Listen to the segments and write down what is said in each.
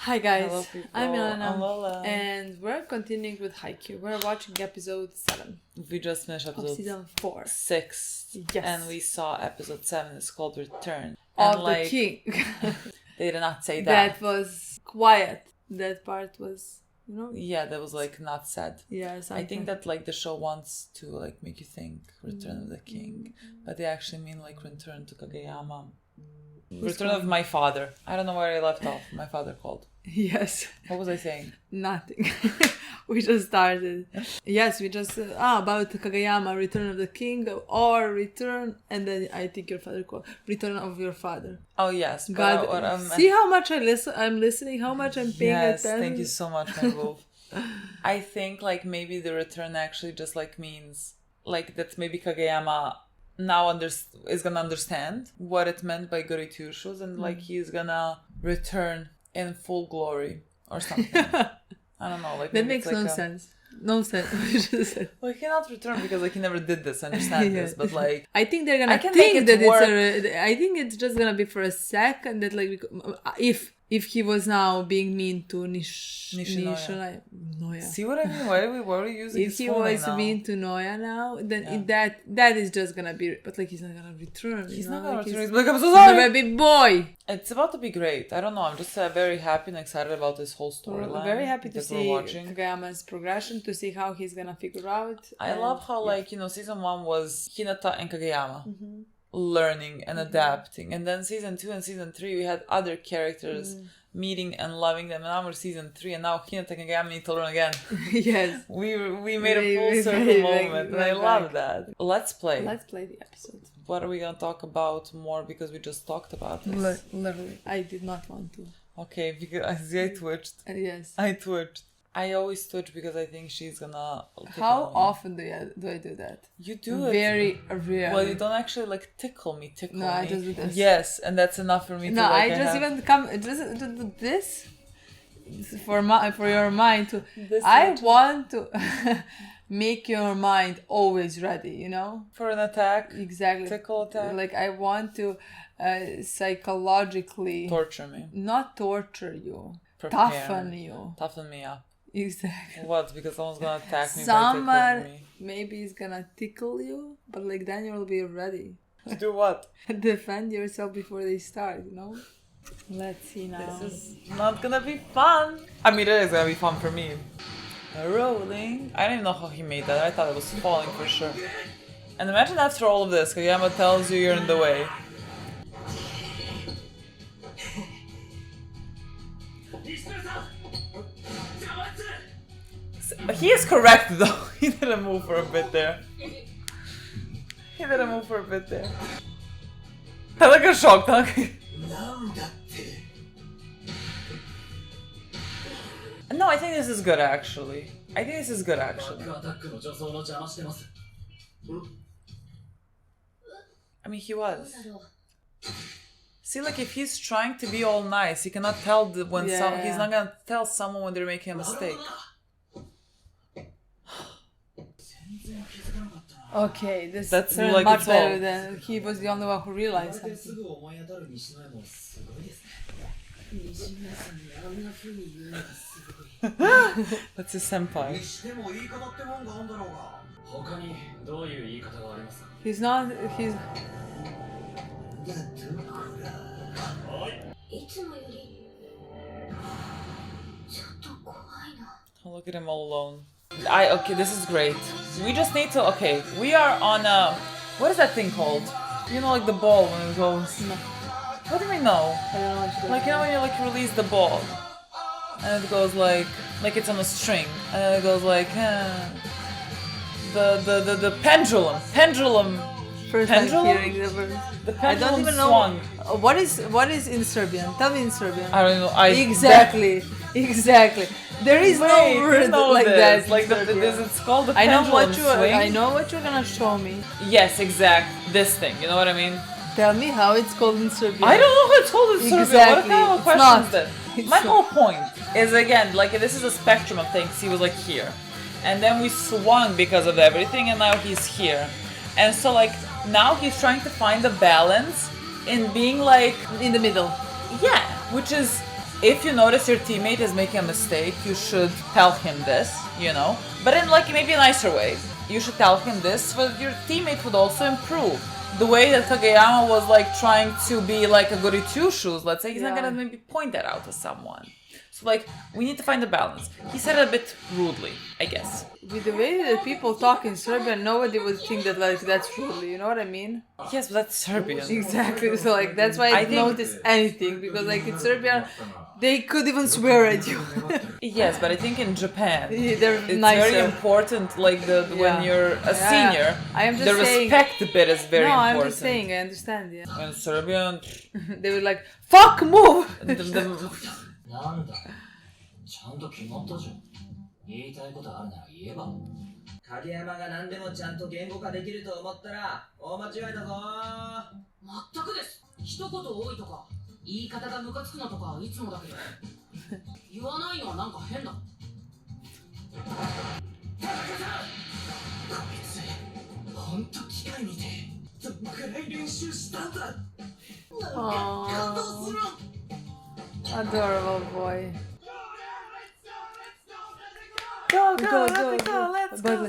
Hi guys, Hello, people. I'm Milena, I'm Lola. and we're continuing with Haikyuu. We're watching episode 7 We just finished of episode season 4 6. Yes. And we saw episode 7. It's called Return. of And the king. they did not say That was quiet. That part was, Yeah, that was not said. Yeah, I think that the show wants to make you think Return of the King, but they actually mean Return to Kageyama. Return of my father. I don't know where I left off. My father called. Yes. What was I saying? Nothing. We just started. Yes, we just about Kageyama, Return of the King, or Return, and then I think your father called Return of your father. Oh yes. God, see how much I'm listening, how much I'm paying attention. Yes, thank you so much, my love. I think maybe the return actually just means that maybe Kageyama now is gonna understand what it meant by Gorityushus, and he's gonna return in full glory or something. I don't know. That makes no sense. No sense. Well, he cannot return because he never did this. I understand this, but I think they're gonna think that I think it's just gonna be for a second that if he was now being mean to Nishinoya. See what I mean? Why are we using if he was mean to Noya now, then that is just gonna be. But he's not gonna return. He's not gonna return. He's I'm so sorry. He's a big boy. It's about to be great. I don't know. I'm just very happy and excited about this whole storyline. We're very happy to see Kageyama's progression, to see how he's gonna figure out. I love how season 1 was Hinata and Kageyama. Learning and adapting, and then season 2 and season 3 we had other characters meeting and loving them, and now we're season 3 and now Hinata and Kageyama need to learn again. Yes, we made a full circle moment, and I love that. Let's play the episode. What are we gonna talk about more, because we just talked about this? Literally, I did not want to. Okay, because I twitched. Yes, I twitched. I always twitch because I think she's gonna. How often do I do that? You do it very rare. Well, you don't actually tickle me. No, I just do this. Yes, and that's enough for me. No, I just even come just do this for your mind to. I want to make your mind always ready. For an attack. Exactly. Tickle attack. I want to psychologically torture me. Not torture you. Prepare. Toughen me up. Exactly. What? Because someone's gonna attack me Someone by tickling me. Maybe is gonna tickle you, but then you'll be ready. To do what? Defend yourself before they start, Let's see now. This is not gonna be fun. I mean, it is gonna be fun for me. Rolling. I didn't even know how he made that. I thought it was falling for sure. And imagine after all of this, Kageyama tells you you're in the way. He is correct though. He didn't move for a bit there. I like a shock, No, I think this is good actually. I mean, he was. See, if he's trying to be all nice, he cannot tell he's not gonna tell someone when they're making a mistake. Okay, that's much better than he was the only one who realized something. That's his senpai. He's not. Oh, look at him all alone. Okay, this is great. We just need to. Okay, we are on a. What is that thing called? The ball when it goes. No. What do we know? I don't know what when you release the ball, and it goes it's on a string, and then it goes the pendulum. First pendulum? time hearing the word. The pendulum I don't even swung. know what is in Serbian. Tell me in Serbian. I don't know. Exactly. There is no word like that. It's called the pendulum swing. I know what you're gonna show me. Yes, exact. This thing. You know what I mean? Tell me how it's called in Serbian. I don't know how it's called in Serbian. Exactly. What kind of a question is that? My whole point is, again, this is a spectrum of things. He was here. And then we swung because of everything, and now he's here. And so, now he's trying to find a balance in being in the middle. Yeah, which is if you notice your teammate is making a mistake, you should tell him this, you know, but in like maybe a nicer way. You should tell him this so your teammate would also improve. The way that Kageyama was like trying to be like a goody two shoes, let's say, he's not gonna maybe point that out to someone. So like we need to find a balance. He said it a bit rudely, I guess. With the way that people talk in Serbian, nobody would think that like that's rudely, you know what I mean? Yes, but that's Serbian. Exactly. So like that's why I didn't notice anything, because like in Serbian they could even swear at you. Yes, but I think in Japan they're it's nicer. very important, like when you're a senior, I am just the saying, respect bit is very important. No, I'm just saying, I understand, yeah. In Serbian, they were like, fuck, move! なんだちゃんと決まったじゃん言いたいことあるなら言えば影山が何でもちゃんと言語化できると思ったら大間違いだぞ全くです。一言多いとか言い方がムカつくのとかいつもだけど言わないのはなんか変だ。こいつほんと機械見てどんくらい練習したんだなんか感動する Adorable boy. Go, go, go, go, let's go. But, かわ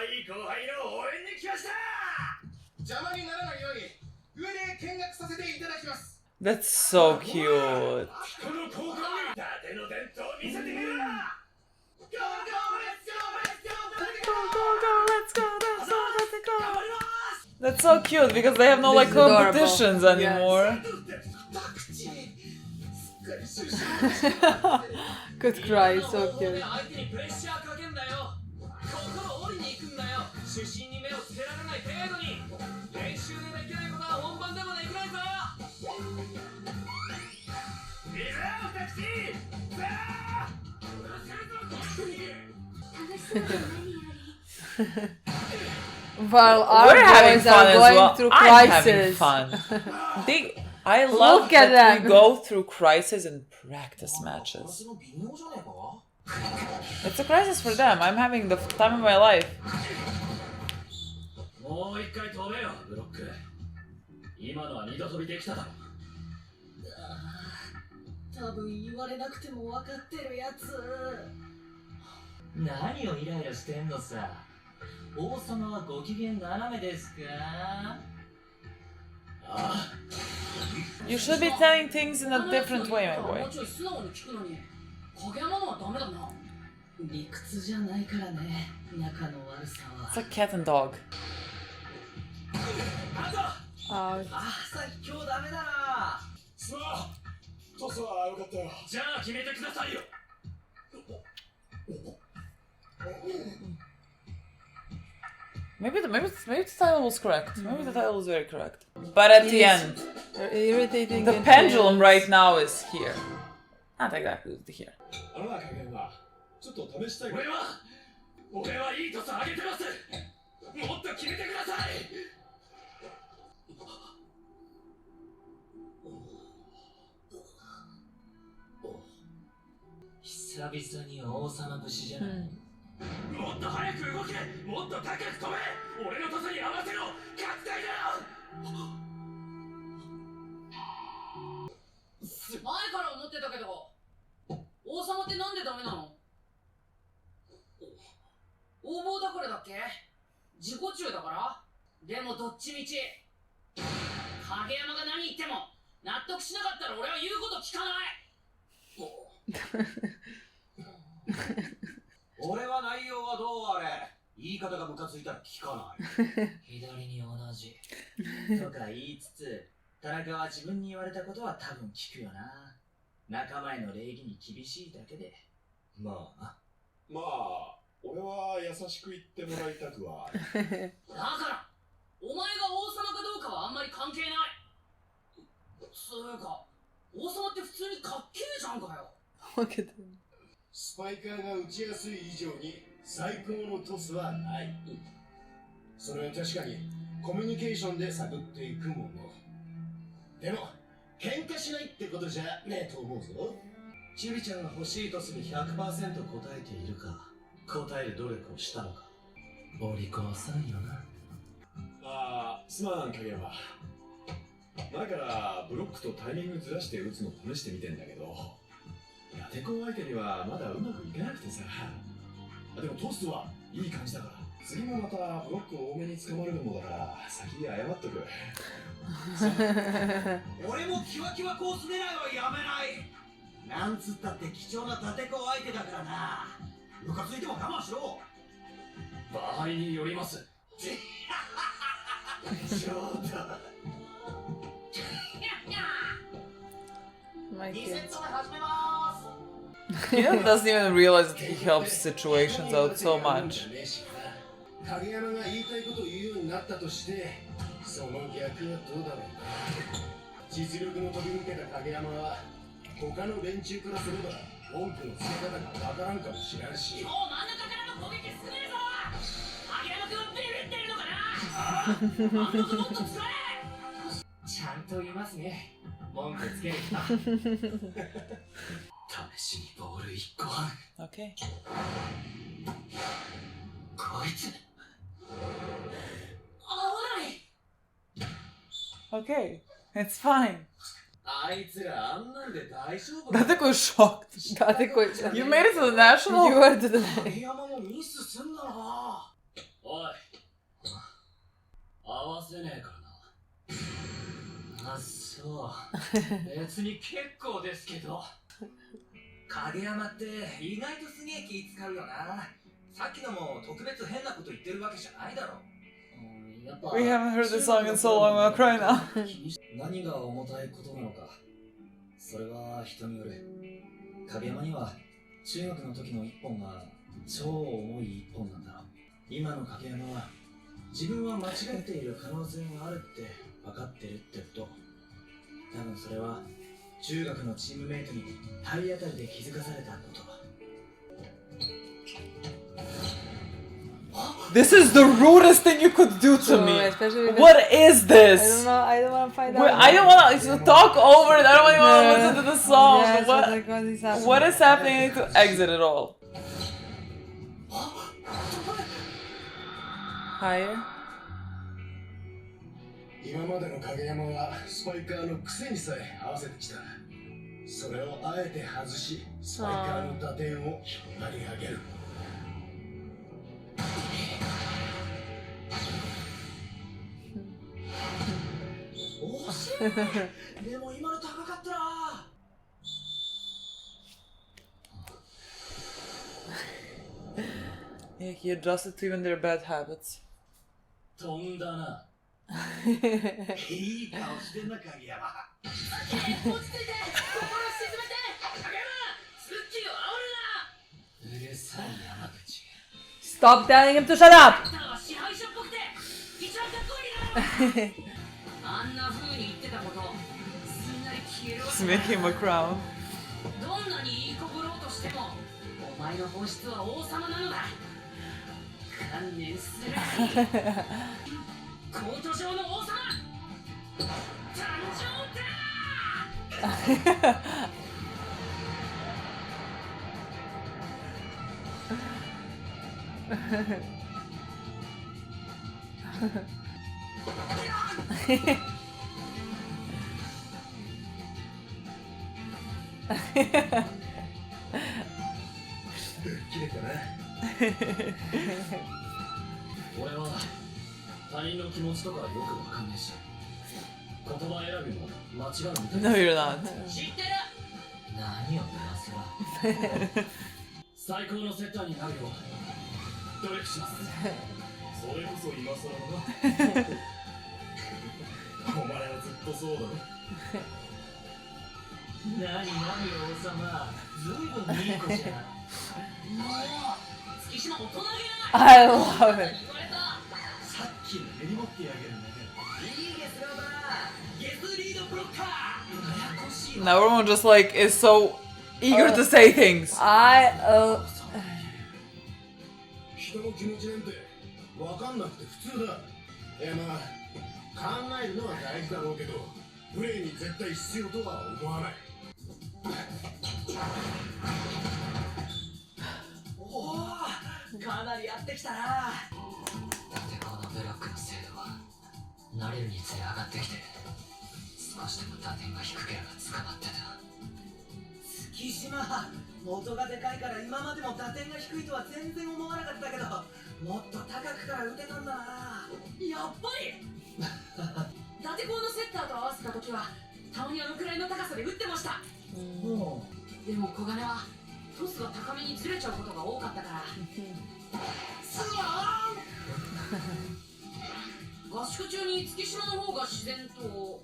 いい後輩の応援に来ました邪魔にならないように上で見学させていただきます That's so cute. この交換に盾の伝統を見せてみろ That's so cute because they have no like competitions anymore. Good cry, so cute. While our boys are going through crisis. I'm having fun. I love that we go through crisis in practice matches. It's a crisis for them. I'm having the time of my life. もう一回飛べよ、ブロック。今のは二度飛びできただろ。多分言われなくても分かってるやつ。何をイライラしてんのさ。王様はご機嫌斜めですか？You should be telling things in a different way, my boy. 影山のはダメだな。理屈じゃないからね。仲の悪さは。It's like cat and dog. あ、さっき今日ダメだな。さあ、トスは良かったよ。じゃあ決めてくださいよ。Maybe the title was correct. Maybe the title was very correct. But at the end, irritating. The pendulum right now is here. Not exactly here. 俺はいいトス上げてます。もっと決めてください。久々に王様節じゃない。もっと早く動け、もっと高く飛べ。俺のトスに合わせろ。確定だよ。前から思ってたけど、王様ってなんでダメなの？横暴だからだっけ？自己中だから？でもどっちみち影山が何言っても納得しなかったら俺は言うこと聞かない。俺は内容はどうあれ言い方がムカついたら聞かない左に同じとか言いつつ田中は自分に言われたことは多分聞くよな仲間への礼儀に厳しいだけでまあ俺は優しく言ってもらいたくはだからお前が王様かどうかはあんまり関係ないつうか王様って普通にかっけえじゃんかよスパイカーが打ちやすい以上に最高のトスはないそれは確かにコミュニケーションで探っていくものでも喧嘩しないってことじゃねえと思うぞチュリちゃんが欲しいトスに 100% 答えているか答える努力をしたのかお利口さんよなすまん影山だからブロックとタイミングずらして打つの試してみてんだけど、ラテコン相手にはまだうまくいかなくてさ。でもトーストはいい感じだから、次もまたブロック多めに捕まるのもだから先に謝っとく。俺もキワキワコース狙いはやめない。なんつったって貴重なタテコ相手だからな。ムカついても我慢しろ。場合によります。ちょっと My 2セッ kids. ト目始めまーす。 He doesn't even realize that he helps situations out so much. 影山が言いたいことを言うようになったとして、その逆はどうだろうな。実力の飛び抜けた影山は他の連中からすれば文句のつけ方がわからんかもしれんし。今日真ん中からの攻撃少ねえぞ。影山君はビビってるのかな。あんなともっと使え。ちゃんと言いますね。文句つける人。試しにボール1個。 Okay. こいつ。合わない。 Okay. It's fine. あいつらあんなんで大丈夫 Rateko is shocked. Dadeko-chan. You made it to the national? You are to the 影山もミスすんだな。おい。合わせねえからな。あ、そう。別に結構ですけど。影山って意外とすげえ気使うよな。さっきのも特別変なこと言ってるわけじゃないだろ。やっぱ We haven't heard this song in so long, I'll cry now. 何が重たいことなのか、それは人による。影山には中学の時の一本が超重い一本なんだ。今の影山は自分は間違っている可能性があるって分かってるってこと。多分それは中学のチームメイトに体当たりで気づかされたこと。 This is the rudest thing you could do to So, me. especially because- What is I don't this? know. I don't want to find out. Wait, I don't want to talk over it. I don't even want to listen to the song. Yes, What? like, what is happening? What is happening? I need to exit it all. Higher? 今までの影山はスパイカーの癖にさえ合わせてきた。それをあえて外し、スパイカーの打点を引っ張り上げる。惜しい。でも今の高かったな。 Yeah, he adjusted to even their bad habits. 飛んだな。いい顔してんな、影山。落ち着いて、心を沈めて。影山、スッキリを煽るな。うるさい山口。 Stop telling him to shut up. あんたは支配者っぽくて一番かっこいいな。あんな風に言ってたことすんなり消えるわ Just け make him a crown. どんなにいい子ぶろうとしてもお前の本質は王様なのだ。観念するがいい。コート上の王様誕生だ。切れたな。俺は他人の気持ちとかよくわかんねえし、言葉選びも間違うみたい No, な。 you're not. 知ってる。何をプラスは。最高のセッターになるよう努力します。それこそ今更だな。お前はずっとそうだろ。何王様、ずいぶんいい子じゃん。もう月島大人げない。 I love it. 言われた。さっきの根に持ってやげるね。いいゲスだな。ゲスリードブロッカー。ややこしいわ。 Now everyone just like is so eager to say things. I 人の気持ちなんて分かんなくて普通だ。いやまあ考えるのは大事だろうけど、プレーに絶対必要とは思わない。おお、かなりやってきたな。だってこのブロックの精度は慣れるにつれ上がってきて、少しでも打点が低ければ捕まってた。月島、元がでかいから今までも打点が低いとは全然思わなかったけど、もっと高くから打てたんだな。やっぱり伊達校のセッターと合わせた時はたまにあのくらいの高さで打ってました。もでも小金はトスが高めにずれちゃうことが多かったからすわ合宿中に月島の方が自然と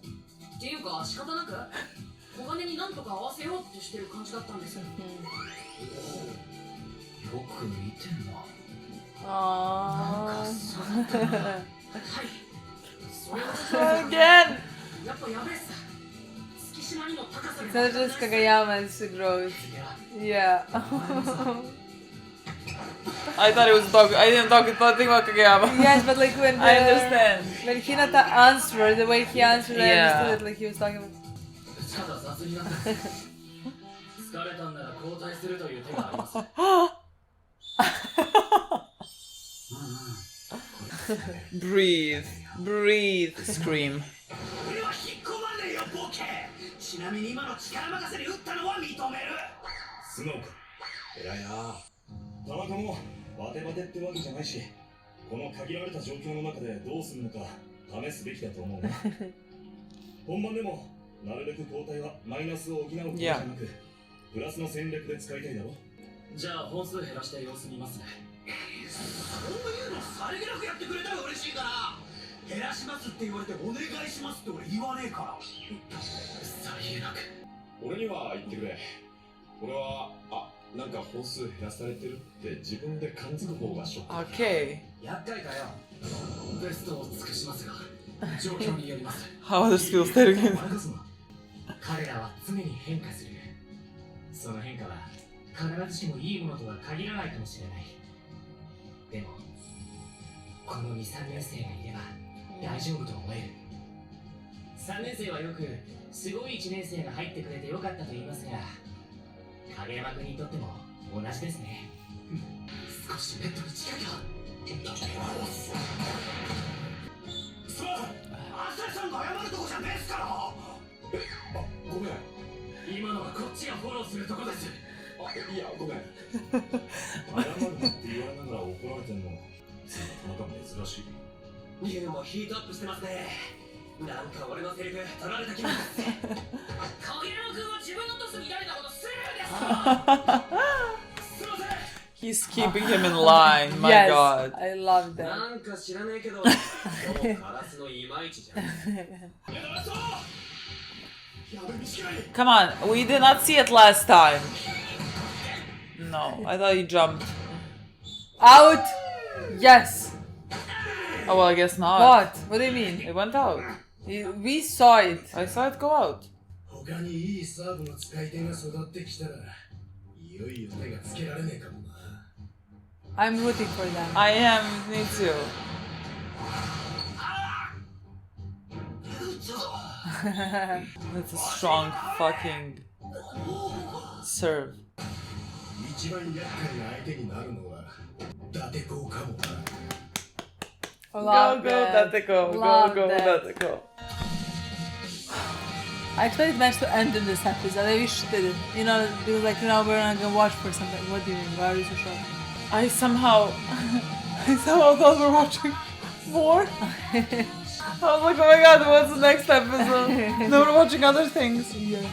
っていうか仕方なく小金になんとか合わせようってしてる感じだったんですよ。よく見てんな。 Aww. はいそれは Again! やっぱやべえっす。月島にも高さ It's が not just Kageyama's growth. いや Yeah. I thought it was talking. I didn't talk anything about Kageyama. Yes, but like when I understand. when Hinata answered, the way he answered, I Yeah. understood it like he was talking about. ただ雑になった疲れたんなら交代するという手があります。Breathe, breathe, scream. 俺は引っ込まねえよボケ。ちなみに今の力任せに打ったのは認める。素直か。偉いな。田中もバテバテってわけじゃないし、この限られた状況の中でどうするのか試すべきだと思うね。本番でもなるべく交代はマイナスを補うことじゃなく、プラスの戦略で使いたいだろ。じゃあ本数減らして様子見ますね。そういうのさりげなくやってくれたら嬉しいから。減らしますって言われてお願いしますって俺言わねえから。さりげなく。俺には言ってくれ。俺はなんか本数減らされてるって自分で感づく方がショックだ。 Okay. 厄介かよ。ベストを尽くしますが状況によります。 How are the skills taken? 彼らは常に変化する。その変化は必ずしもいいものとは限らないかもしれない。でもこの 2,3 年生がいれば大丈夫と思える。3年生はよくすごい1年生が入ってくれてよかったと言いますが、影山君にとっても同じですね。少しネットに近いか。そう、朝さんが謝るとこじゃねえっすから。ごめん。今のはこっちがフォローするとこです。いや、ごめん。謝るなって言われながら怒られてんの、なかなか珍しい。ユウもヒートアップしてますね。なんか俺のセリフ取られた気分です。影山君は自分のトスにられたことするんですか。すいません。 He's keeping him in line. My Yes, God. I love that. なんか知らねえけど、今日カラスのいまいちじゃん。やだそう。やべ、短い。 Come on, we did not see it last time. No, I thought he jumped. Out. Yes. Oh well, I guess not. What? What do you mean? It went out. We saw it. I saw it go out. 他にいいサーブの使い手が育ってきたら、いよいよ手がつけられねえかもな。I'm rooting for them. I am, me too. That's a strong fucking serve. 一番厄介な相手になるのは伊達校かもな。 Love Go, that. Dateko. Love Go, that. Dateko. I expected the match to end in this episode. I wish it didn't. You know, because like now we're not gonna watch for something. What do you mean? Why are you so shocked? I somehow thought we were watching more. I was like, oh my god, what's the next episode? No, we're watching other things. Yes.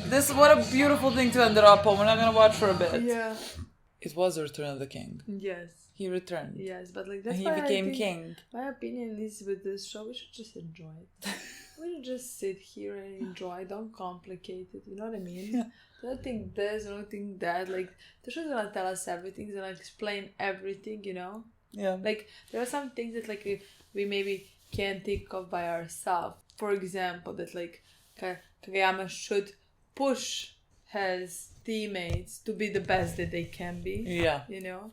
This, what a beautiful thing to end it up on. We're not gonna watch for a bit. Yeah. It was the Return of the King. Yes. He returned. Yes, but like And that's he why I became think king. my opinion is with this show, we should just enjoy it. We should just sit here and enjoy. Don't complicate it. You know what I mean? Yeah. Don't think this. Don't think that. Like the show's gonna tell us everything. It's gonna explain everything. You know. Yeah. Like there are some things that like we maybe can't think of by ourselves. For example, that like Kageyama should push his teammates to be the best that they can be. Yeah. You know,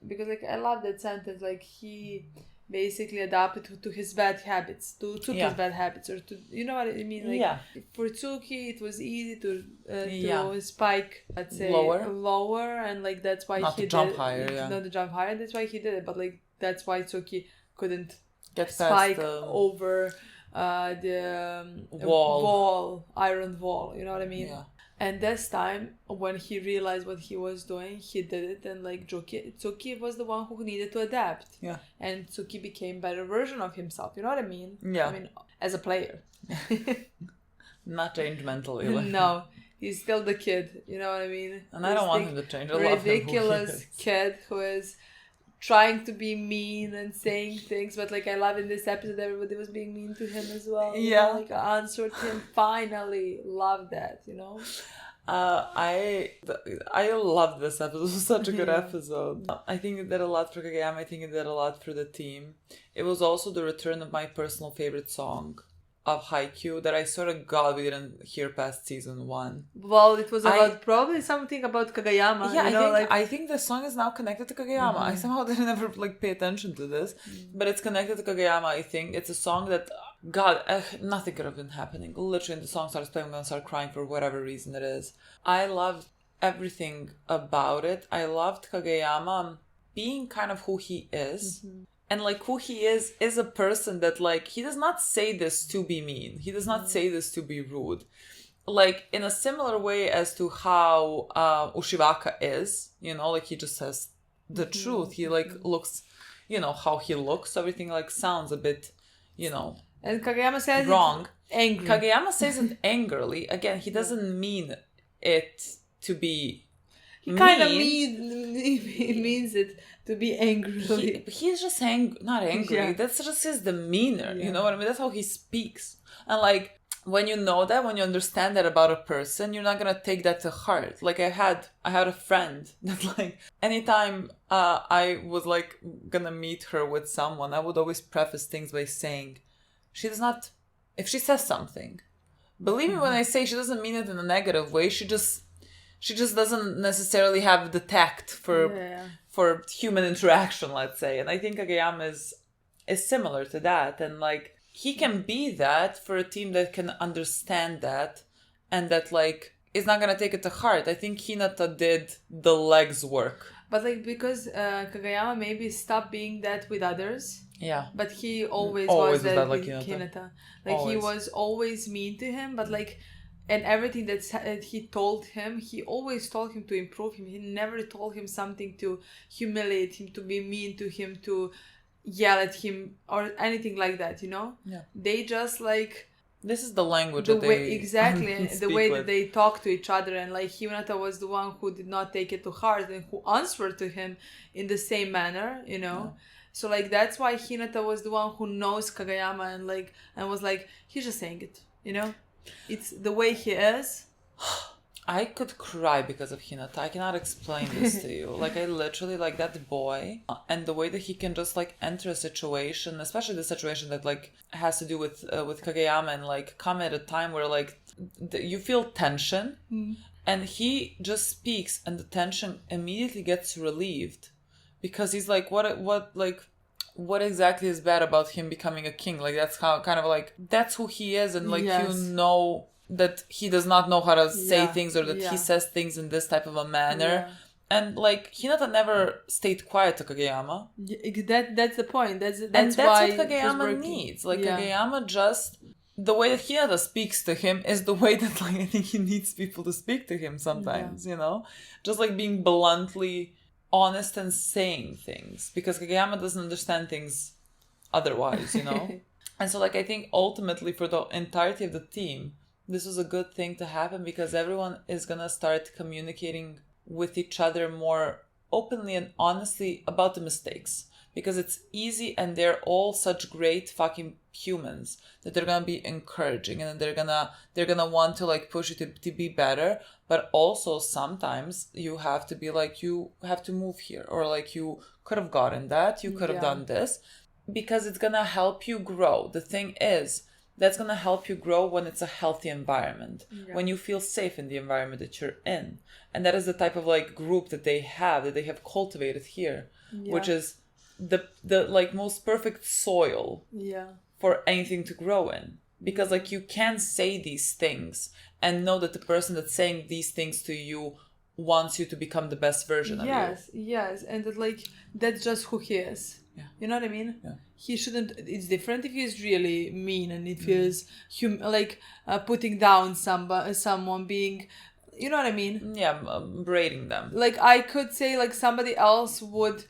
because like I love that sentence. Like he basically adapted to his bad habits, to Yeah. his bad habits, or to, you know what I mean? Like Yeah. for Tsuki, it was easy to Yeah. spike, let's say lower, and like that's why Not he to jump did, higher, yeah. not to jump higher. That's why he did it. But like that's why Tsuki couldn't Get past spike the... over iron wall, you know what I mean? Yeah. And this time, when he realized what he was doing, he did it, and like Tsuki was the one who needed to adapt. Yeah. And Tsuki became better version of himself, you know what I mean? Yeah. I mean, as a player. Not change mentally. Like. No, he's still the kid, you know what I mean? And I don't want him to change. I love him who he ridiculous is. kid who is trying to be mean and saying things, but like I love in this episode everybody was being mean to him as well. You Yeah. know, like I answered him finally. Love that, you know. I love this episode. It was such a good episode. I think it did a lot for Kageyama. I think it did a lot for the team. It was also the return of my personal favorite song of Haikyuu that I sort of got we didn't hear past season 1. Well, it was about probably something about Kageyama. Yeah, you know, I think the song is now connected to Kageyama. I somehow didn't ever like pay attention to this, but it's connected to Kageyama. I think it's a song that nothing could have been happening. Literally, the song starts playing, I'm gonna start crying for whatever reason it is. I loved everything about it. I loved Kageyama being kind of who he is. And like who he is a person that like he does not say this to be mean. He does not say this to be rude. Like in a similar way as to how Ushiwaka is, you know, like he just says the truth. He like looks, you know, how he looks. Everything like sounds a bit, you know, and Kageyama says wrong. Angry. Kageyama says it angrily. Again, he doesn't mean it to be He kind of means it to be angry. He's just not angry. Yeah. That's just his demeanor. Yeah. You know what I mean? That's how he speaks. And like when you know that, when you understand that about a person, you're not gonna take that to heart. Like I had a friend that like anytime I was like gonna meet her with someone, I would always preface things by saying, she does not. If she says something, believe me when I say she doesn't mean it in a negative way. She just doesn't necessarily have the tact for human interaction, let's say. And I think Kageyama is similar to that. And like he can be that for a team that can understand that and that like is not gonna take it to heart. I think Hinata did the legs work. But like because Kageyama maybe stopped being that with others. Yeah. But he always was that like with Hinata. Like Always. he was always mean to him, but like, and everything that he told him, he always told him to improve him. He never told him something to humiliate him, to be mean to him, to yell at him or anything like that, you know? Yeah. They just like... This is the language the that way, they exactly, the speak way with. that they talk to each other. And like Hinata was the one who did not take it to heart and who answered to him in the same manner, you know? Yeah. So like that's why Hinata was the one who knows Kageyama and was like, he's just saying it, you know? It's the way he is. I could cry because of Hinata. I cannot explain this to you. Like I literally like that boy and the way that he can just like enter a situation, especially the situation that like has to do with Kageyama and like come at a time where like you feel tension and he just speaks and the tension immediately gets relieved. Because he's like, what exactly is bad about him becoming a king? Like, that's how kind of like, that's who he is. And like, you know that he does not know how to say things or that he says things in this type of a manner. Yeah. And like, Hinata never stayed quiet to Kageyama. That's the point. That's why what Kageyama needs. Like, Kageyama just... The way that Hinata speaks to him is the way that like I think he needs people to speak to him sometimes, you know? Just like being bluntly... honest and saying things because Kageyama doesn't understand things otherwise, you know? And so like I think ultimately for the entirety of the team, this was a good thing to happen because everyone is gonna start communicating with each other more openly and honestly about the mistakes. Because it's easy and they're all such great fucking humans that they're gonna be encouraging and they're gonna want to like push you to be better. But also sometimes you have to be like, you have to move here or like you could have gotten that, you could have done this because it's gonna help you grow. The thing is, that's gonna help you grow when it's a healthy environment, when you feel safe in the environment that you're in. And that is the type of like group that they have cultivated here, which is the like most perfect soil for anything to grow in. Because like you can say these things and know that the person that's saying these things to you wants you to become the best version of you. Yes, and that like that's just who he is. Yeah. You know what I mean? Yeah. He shouldn't. It's different if he's really mean and if he's putting down someone, being, you know what I mean? Yeah, berating them. Like I could say like somebody else would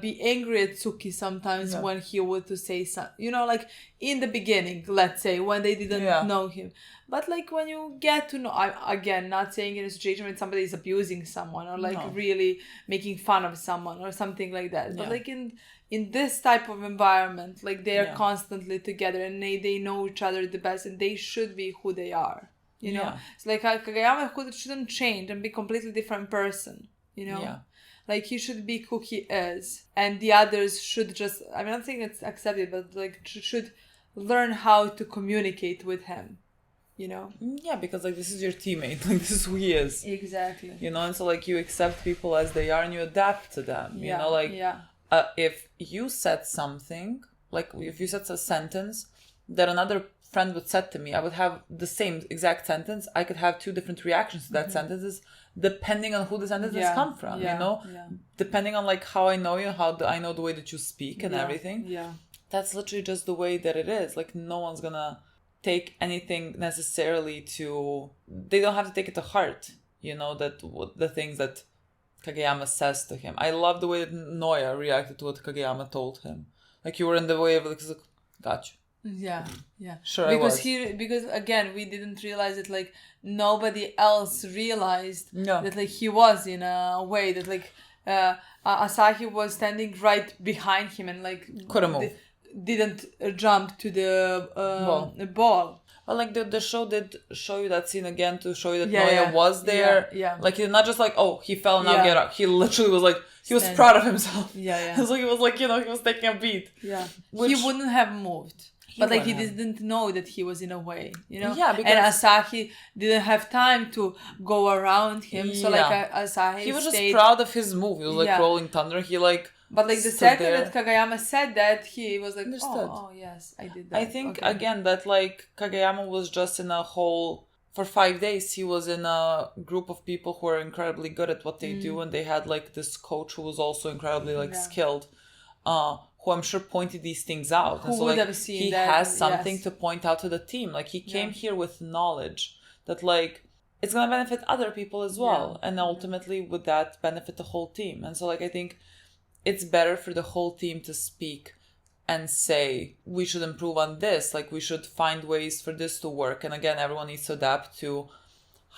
be angry at Tsuki sometimes when he would to say something, you know, like in the beginning, let's say, when they didn't know him. But like when you get to know, again, not saying in a situation when somebody is abusing someone or like really making fun of someone or something like that. But like in this type of environment, like they are constantly together and they know each other the best and they should be who they are. You know, it's like Kageyama shouldn't change and be a completely different person. You know. Yeah. Like, he should be who he is. And the others should just... I'm not saying it's accepted, but, like, should learn how to communicate with him. You know? Yeah, because, like, this is your teammate. Like, this is who he is. Exactly. You know? And so, like, you accept people as they are and you adapt to them. You know? Like, if you said something, like, if you said a sentence that another friend would say to me, I would have the same exact sentence. I could have two different reactions to that sentences, depending on who the sentences come from, you know? Yeah. Depending on like how I know you, I know the way that you speak and everything. Yeah. That's literally just the way that it is. Like no one's gonna take anything necessarily they don't have to take it to heart, you know, that the things that Kageyama says to him. I love the way that Noya reacted to what Kageyama told him. Like you were in the way of like, got you. Yeah. Sure, because again, we didn't realize it. Like nobody else realized that like he was in a way that like Asahi was standing right behind him and like couldn't move. Didn't jump to the ball. Well, like the show did show you that scene again to show you that Noya was there. Yeah. Like he's not just like, oh, he fell and now get up. He literally was like, he was proud of himself. Yeah. So he was like, you know, he was taking a beat. Yeah. He wouldn't have moved. But like he didn't know that he was in a way, you know? Yeah, because... And Asahi didn't have time to go around him. So like Asahi he was just proud of his move. He was like rolling thunder. He like... But like the second that Kageyama said that, he was like, oh yes, I did that. I think again that like Kageyama was just in a whole... For 5 days, he was in a group of people who are incredibly good at what they do. And they had like this coach who was also incredibly like skilled. Who I'm sure pointed these things out. Who and so, would like, have seen he that, has something to point out to the team. Like, he came here with knowledge that, like, it's going to benefit other people as well. And ultimately, with that, benefit the whole team. And so, like, I think it's better for the whole team to speak and say, we should improve on this. Like, we should find ways for this to work. And again, everyone needs to adapt to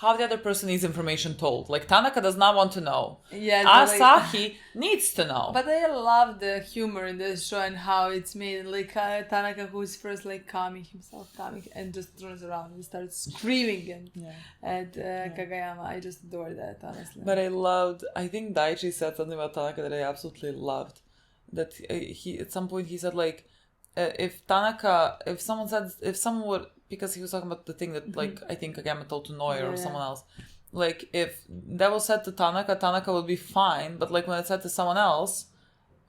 how the other person needs information told. Like, Tanaka does not want to know. Yeah, Asahi needs to know. But I love the humor in this show and how it's made. Like, Tanaka, who's first, like, calming himself, and just turns around and starts screaming at Kageyama. I just adore that, honestly. But I think Daichi said something about Tanaka that I absolutely loved. That at some point he said, like, if someone would... Because he was talking about the thing that, like, I think Kageyama told to Noya or someone else. Like, if that was said to Tanaka would be fine. But, like, when it's said to someone else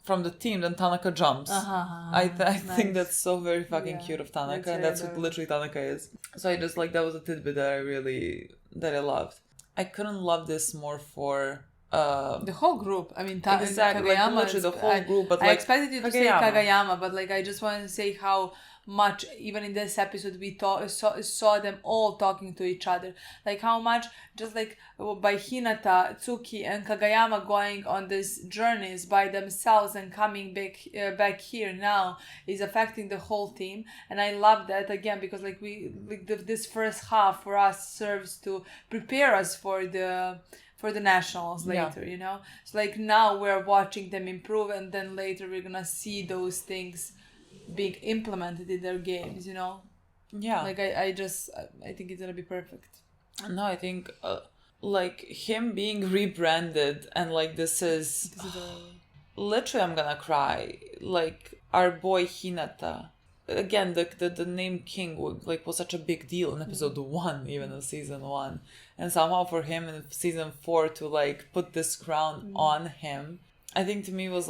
from the team, then Tanaka jumps. I think that's so very fucking cute of Tanaka. And that's what literally Tanaka is. So I just, like, that was a tidbit that I loved. I couldn't love this more for... the whole group. I mean, exactly, Kageyama. Like, literally the whole group. But like, I expected you to say Kageyama, but like I just wanted to say how much, even in this episode, we saw them all talking to each other. Like how much, just like by Hinata, Tsuki, and Kageyama going on these journeys by themselves and coming back here now is affecting the whole team. And I love that again because like this first half for us serves to prepare us for the nationals later, you know? So like now we're watching them improve and then later we're gonna see those things being implemented in their games, you know? Yeah. Like I think it's gonna be perfect. No, I think like him being rebranded and like this is literally I'm gonna cry. Like our boy Hinata. Again, the name King was such a big deal in episode 1, even in season 1. And somehow for him in season 4 to like put this crown on him, I think to me it was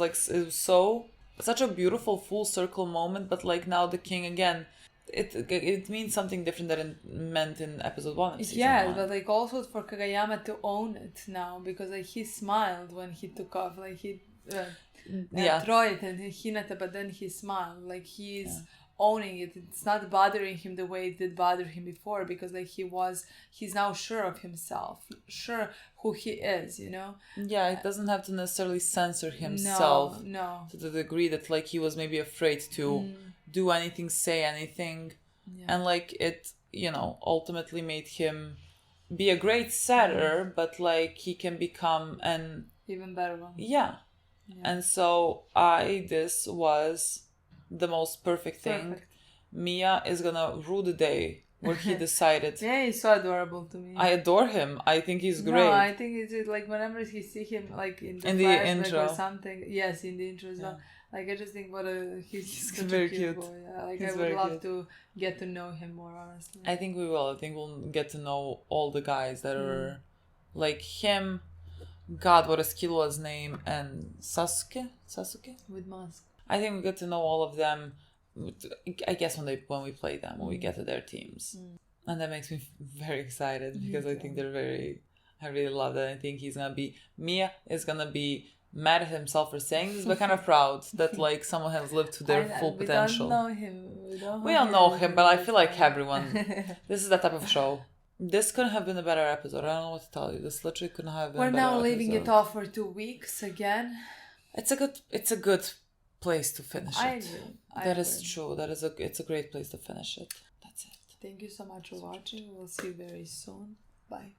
such a beautiful full circle moment. But like now the king again, it means something different than it meant in episode 1 of season 1. But like also for Kageyama to own it now because like he smiled when he took off. Like he Troit and Hinata, but then he smiled. Like he's owning it. It's not bothering him the way it did bother him before, because like he's now sure of himself, sure who he is, you know? Yeah, it doesn't have to necessarily censor himself No. to the degree that like he was maybe afraid to do anything, say anything. And like it, you know, ultimately made him be a great setter, but like he can become an even better one. Yeah. And so this was the most perfect thing. Mia is gonna rule the day where he decided. Yeah, he's so adorable to me. I adore him. I think he's great. No, I think it's like whenever you see him like in the intro or something. Yes, in the intro as well. Like I just think he's such very a cute cute boy. Yeah, like he's I would love to get to know him more, honestly. I think we will. I think we'll get to know all the guys that are like him. God, what is Killua's name? And Sasuke with mask. I think we get to know all of them. I guess when we play them, when we get to their teams, and that makes me very excited because I think they're very. I really love that. I think Mia is gonna be mad at himself for saying this, but kind of proud that like someone has lived to their full potential. We don't know him. We don't know him, but I feel like everyone. This is that type of show. This couldn't have been a better episode. I don't know what to tell you. This literally couldn't have been. We're a better now leaving episode. it off for 2 weeks again. It's a good place to finish it. I agree. That is true. It's a great place to finish it. That's it. Thank you so much for watching. We'll see you very soon. Bye.